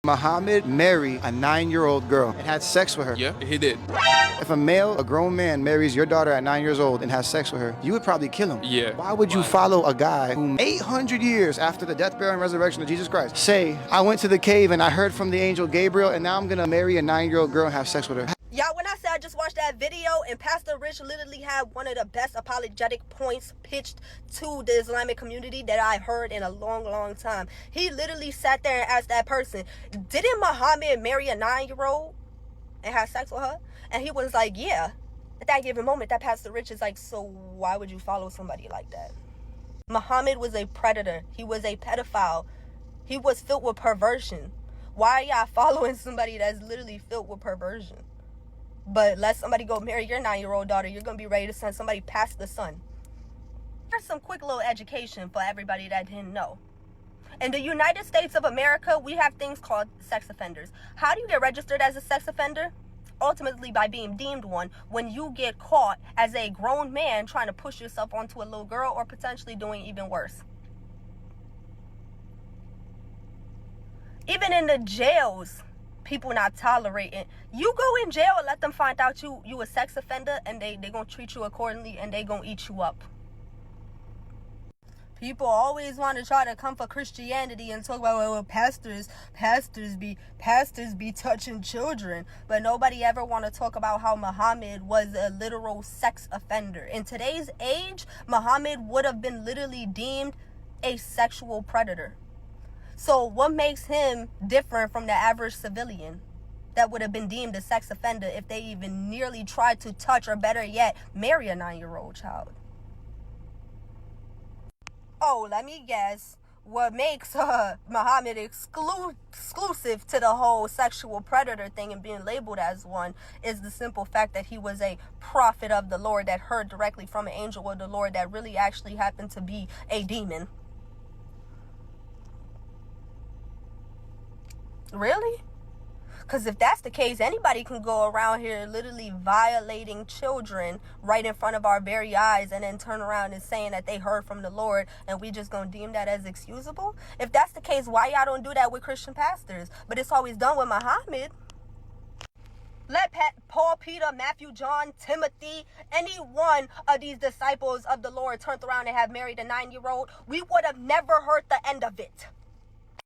Muhammad married a 9-year-old girl and had sex with her. Yeah, he did. If a male, a grown man, marries your daughter at 9 years old and has sex with her, you would probably kill him. Yeah. Why would you follow a guy who 800 years after the death, burial, and resurrection of Jesus Christ say, I went to the cave and I heard from the angel Gabriel and now I'm gonna marry a 9-year-old girl and have sex with her? Y'all, when I said I just watched that video and Pastor Rich literally had one of the best apologetic points pitched to the Islamic community that I've heard in a long, long time. He literally sat there and asked that person, didn't Muhammad marry a 9-year-old and have sex with her? And he was like, yeah. At that given moment, that Pastor Rich is like, so why would you follow somebody like that? Muhammad was a predator. He was a pedophile. He was filled with perversion. Why are y'all following somebody that's literally filled with perversion? But let somebody go marry your 9-year-old daughter, you're going to be ready to send somebody past the sun. Here's some quick little education for everybody that didn't know. In the United States of America, we have things called sex offenders. How do you get registered as a sex offender? Ultimately by being deemed one when you get caught as a grown man trying to push yourself onto a little girl or potentially doing even worse. Even in the jails, people not tolerating. You go in jail and let them find out you a sex offender and they gonna treat you accordingly and they gonna eat you up. People always want to try to come for Christianity and talk about, well, pastors be touching children, but nobody ever want to talk about how Muhammad was a literal sex offender. In today's age, Muhammad would have been literally deemed a sexual predator. So what makes him different from the average civilian that would have been deemed a sex offender if they even nearly tried to touch or better yet, marry a 9-year-old child? Oh, let me guess. What makes Muhammad exclusive to the whole sexual predator thing and being labeled as one is the simple fact that he was a prophet of the Lord that heard directly from an angel of the Lord that really actually happened to be a demon. Really? Because if that's the case, anybody can go around here literally violating children right in front of our very eyes and then turn around and saying that they heard from the Lord and we just gonna deem that as excusable? If that's the case, why y'all don't do that with Christian pastors? But it's always done with Muhammad. Let Paul, Peter, Matthew, John, Timothy, any one of these disciples of the Lord turn around and have married a 9-year-old, we would have never heard the end of it.